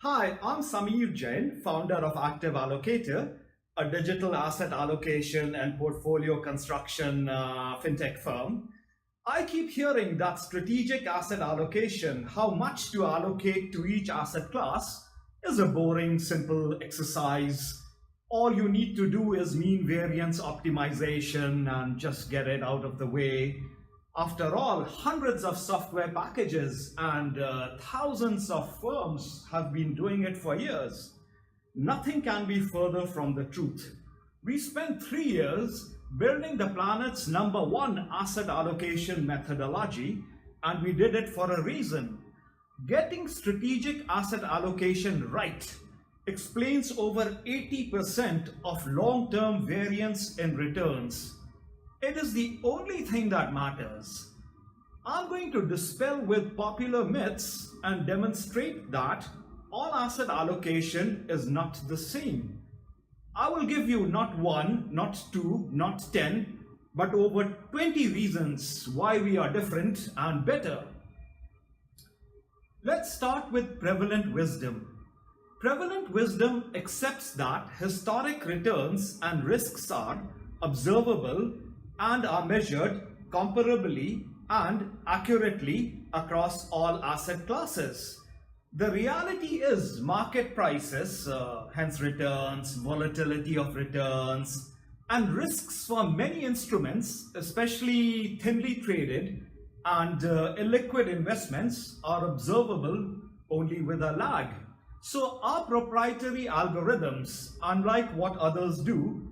Hi, I'm Jain, founder of ActiveAllocator, a digital asset allocation and portfolio construction fintech firm. I keep hearing that strategic asset allocation, how much to allocate to each asset class, is a boring, simple exercise. All you need to do is mean variance optimization and just get it out of the way. After all, hundreds of software packages and thousands of firms have been doing it for years. Nothing can be further from the truth. We spent 3 years building the planet's #1 asset allocation methodology, and we did it for a reason. Getting strategic asset allocation right explains over 80% of long-term variance in returns. It is the only thing that matters. I'm going to dispel with popular myths and demonstrate that all asset allocation is not the same. I will give you not one, not two, not 10, but over 20 reasons why we are different and better. Let's start with prevalent wisdom. Prevalent wisdom accepts that historic returns and risks are observable and are measured comparably and accurately across all asset classes. The reality is market prices, hence returns, volatility of returns, and risks for many instruments, especially thinly traded and illiquid investments, are observable only with a lag. So our proprietary algorithms, unlike what others do,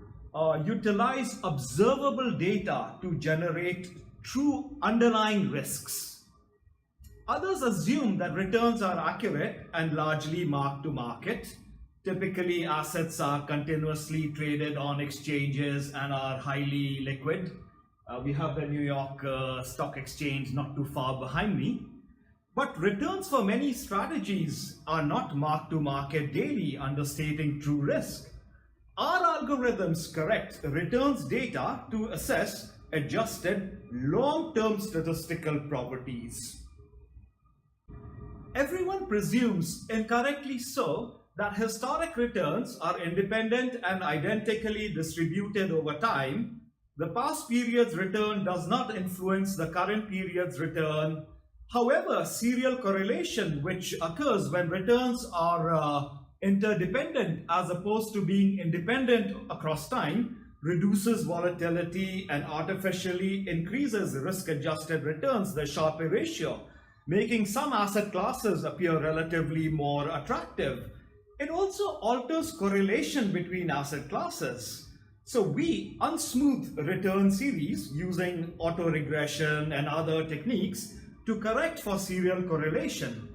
utilize observable data to generate true underlying risks. Others assume that returns are accurate and largely marked to market. Typically, assets are continuously traded on exchanges and are highly liquid. We have the New York Stock Exchange not too far behind me. But returns for many strategies are not marked to market daily, understating true risk. Our algorithms correct returns data to assess adjusted long-term statistical properties. Everyone presumes, incorrectly so, that historic returns are independent and identically distributed over time. The past period's return does not influence the current period's return. However, serial correlation, which occurs when returns are interdependent as opposed to being independent across time, reduces volatility and artificially increases risk-adjusted returns, the Sharpe ratio, making some asset classes appear relatively more attractive. It also alters correlation between asset classes. So we unsmooth return series using autoregression and other techniques to correct for serial correlation.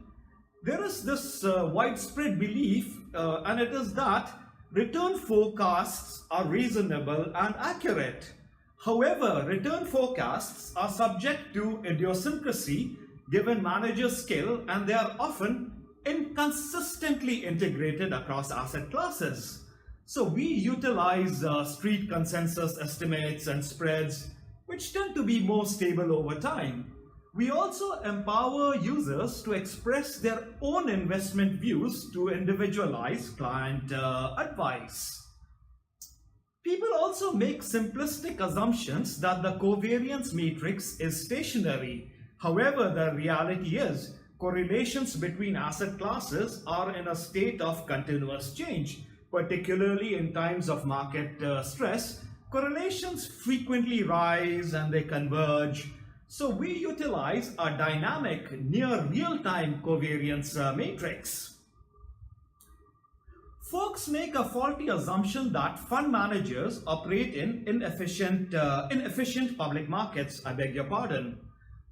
There is this widespread belief, and it is that return forecasts are reasonable and accurate. However, return forecasts are subject to idiosyncrasy given manager skill, and they are often inconsistently integrated across asset classes. So we utilize street consensus estimates and spreads, which tend to be more stable over time. We also empower users to express their own investment views to individualize client advice. People also make simplistic assumptions that the covariance matrix is stationary. However, the reality is correlations between asset classes are in a state of continuous change, particularly in times of market stress. Correlations frequently rise and they converge. So we utilize a dynamic near real-time covariance matrix. Folks make a faulty assumption that fund managers operate in inefficient public markets, I beg your pardon.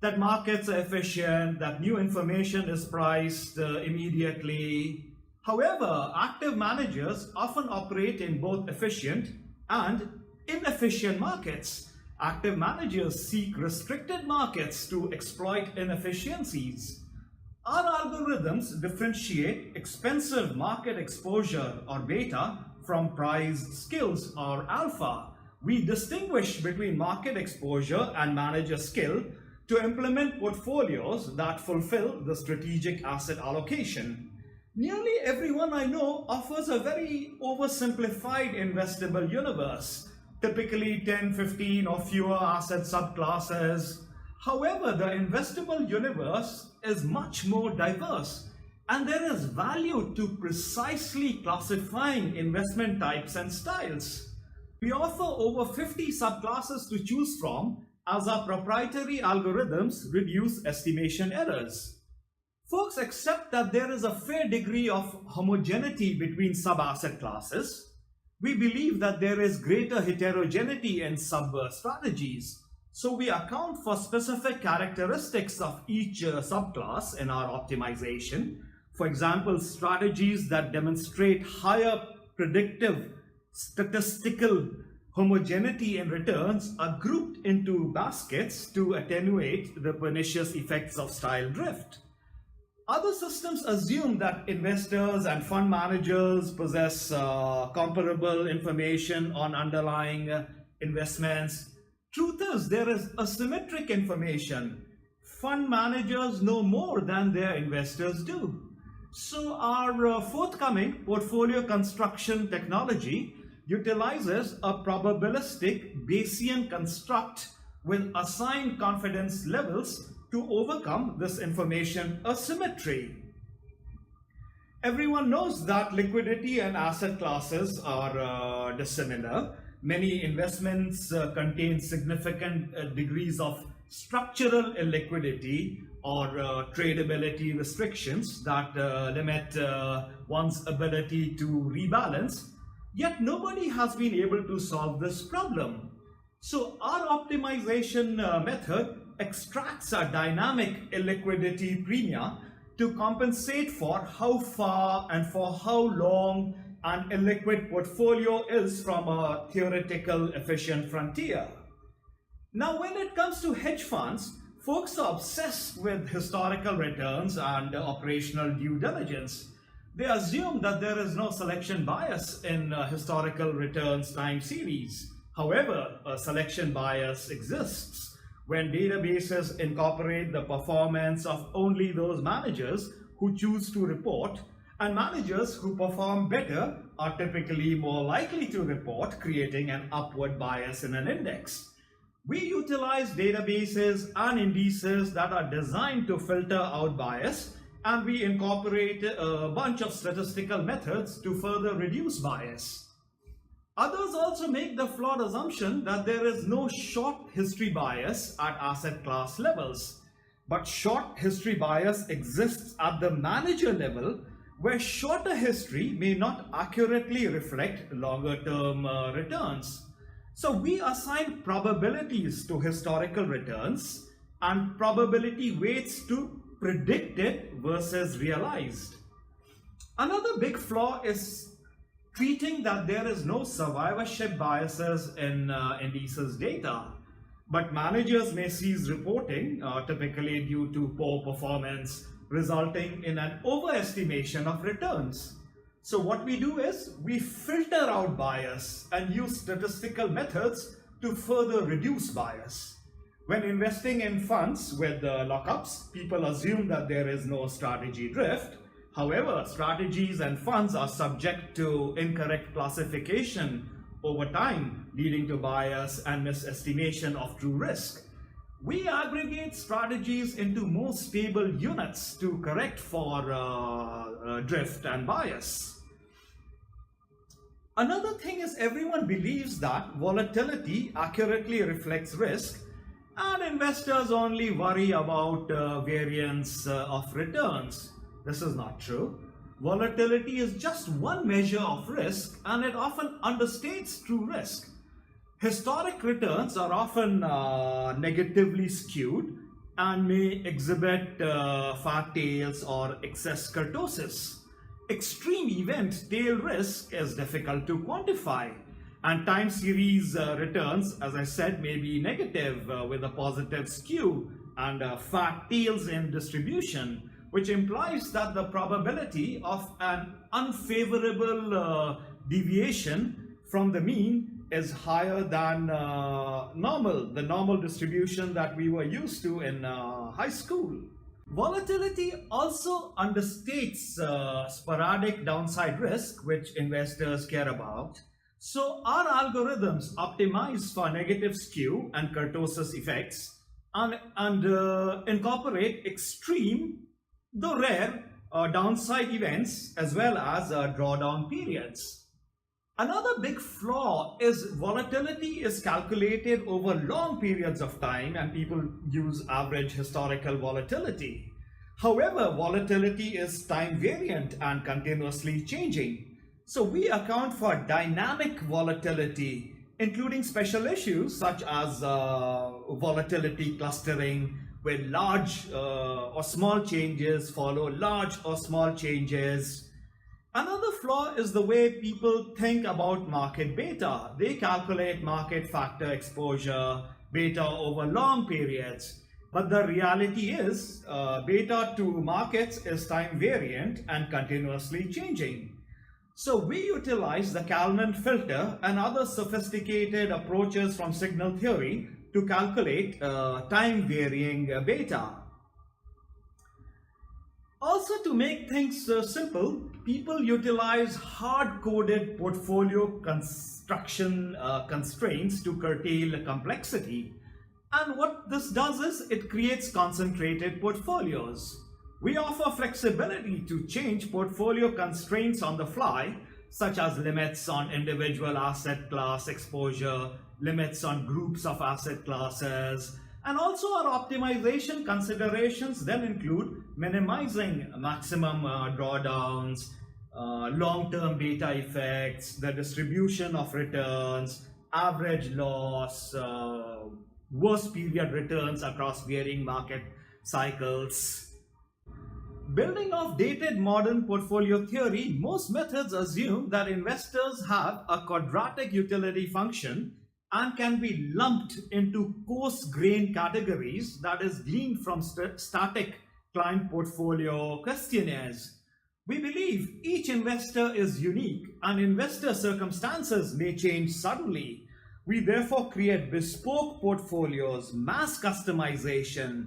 That markets are efficient, that new information is priced immediately. However, active managers often operate in both efficient and inefficient markets. Active managers seek restricted markets to exploit inefficiencies. Our algorithms differentiate expensive market exposure or beta from prized skills or alpha. We distinguish between market exposure and manager skill to implement portfolios that fulfill the strategic asset allocation. Nearly everyone I know offers a very oversimplified investable universe, typically 10, 15 or fewer asset subclasses. However, the investable universe is much more diverse, and there is value to precisely classifying investment types and styles. We offer over 50 subclasses to choose from as our proprietary algorithms reduce estimation errors. Folks accept that there is a fair degree of homogeneity between sub-asset classes. We believe that there is greater heterogeneity in sub-strategies. So we account for specific characteristics of each subclass in our optimization. For example, strategies that demonstrate higher predictive statistical homogeneity in returns are grouped into baskets to attenuate the pernicious effects of style drift. Other systems assume that investors and fund managers possess comparable information on underlying investments. Truth is, there is asymmetric information. Fund managers know more than their investors do. So our forthcoming portfolio construction technology utilizes a probabilistic Bayesian construct with assigned confidence levels to overcome this information asymmetry. Everyone knows that liquidity and asset classes are dissimilar. Many investments contain significant degrees of structural illiquidity or tradability restrictions that limit one's ability to rebalance. Yet nobody has been able to solve this problem. So our optimization method extracts a dynamic illiquidity premia to compensate for how far and for how long an illiquid portfolio is from a theoretical efficient frontier. Now, when it comes to hedge funds, folks are obsessed with historical returns and operational due diligence. They assume that there is no selection bias in historical returns time series. However, a selection bias exists when databases incorporate the performance of only those managers who choose to report, and managers who perform better are typically more likely to report, creating an upward bias in an index. We utilize databases and indices that are designed to filter out bias, and we incorporate a bunch of statistical methods to further reduce bias. Others also make the flawed assumption that there is no short history bias at asset class levels. But short history bias exists at the manager level, where shorter history may not accurately reflect longer term returns. So we assign probabilities to historical returns and probability weights to predicted versus realized. Another big flaw is treating that there is no survivorship biases in indices data, but managers may cease reporting, typically due to poor performance, resulting in an overestimation of returns. So what we do is we filter out bias and use statistical methods to further reduce bias. When investing in funds with lockups, people assume that there is no strategy drift. However, strategies and funds are subject to incorrect classification over time, leading to bias and misestimation of true risk. We aggregate strategies into more stable units to correct for drift and bias. Another thing is everyone believes that volatility accurately reflects risk, and investors only worry about variance of returns. This is not true. Volatility is just one measure of risk, and it often understates true risk. Historic returns are often negatively skewed and may exhibit fat tails or excess kurtosis. Extreme event tail risk is difficult to quantify, and time series returns, as I said, may be negative with a positive skew and fat tails in distribution, which implies that the probability of an unfavorable deviation from the mean is higher than the normal distribution that we were used to in high school. Volatility also understates sporadic downside risk, which investors care about. So our algorithms optimize for negative skew and kurtosis effects and incorporate extreme, though rare, downside events as well as drawdown periods. Another big flaw is volatility is calculated over long periods of time and people use average historical volatility. However, volatility is time variant and continuously changing. So we account for dynamic volatility, including special issues such as volatility clustering, where large or small changes follow large or small changes. Another flaw is the way people think about market beta. They calculate market factor exposure, beta over long periods. But the reality is, beta to markets is time variant and continuously changing. So we utilize the Kalman filter and other sophisticated approaches from signal theory to calculate time varying beta. Also, to make things simple, people utilize hard-coded portfolio construction constraints to curtail complexity. And what this does is it creates concentrated portfolios. We offer flexibility to change portfolio constraints on the fly, such as limits on individual asset class exposure, limits on groups of asset classes, and also our optimization considerations then include minimizing maximum drawdowns, long-term beta effects, the distribution of returns, average loss, worst period returns across varying market cycles. Building off dated modern portfolio theory, most methods assume that investors have a quadratic utility function and can be lumped into coarse-grained categories that is gleaned from static client portfolio questionnaires. We believe each investor is unique and investor circumstances may change suddenly. We therefore create bespoke portfolios, mass customization,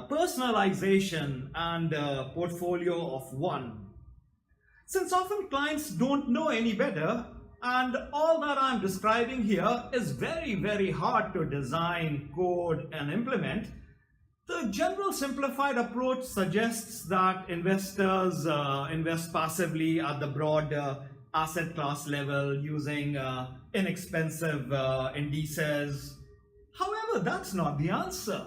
personalization, and portfolio of one. Since often clients don't know any better, and all that I'm describing here is very, very hard to design, code, and implement, the general simplified approach suggests that investors invest passively at the broad asset class level using inexpensive indices. However, that's not the answer.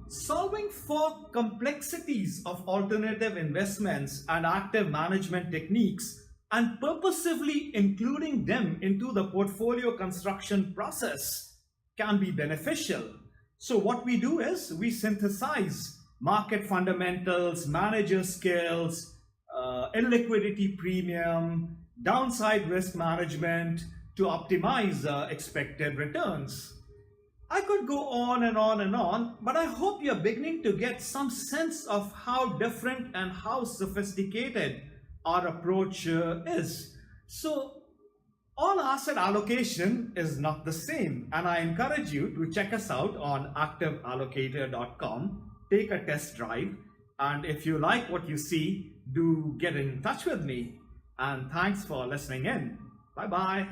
Solving for complexities of alternative investments and active management techniques and purposively including them into the portfolio construction process can be beneficial. So what we do is we synthesize market fundamentals, manager skills, illiquidity premium, downside risk management to optimize expected returns. I could go on and on and on, but I hope you're beginning to get some sense of how different and how sophisticated our approach is. So all asset allocation is not the same, and I encourage you to check us out on ActiveAllocator.com, take a test drive, and if you like what you see, do get in touch with me. And thanks for listening in. Bye-bye.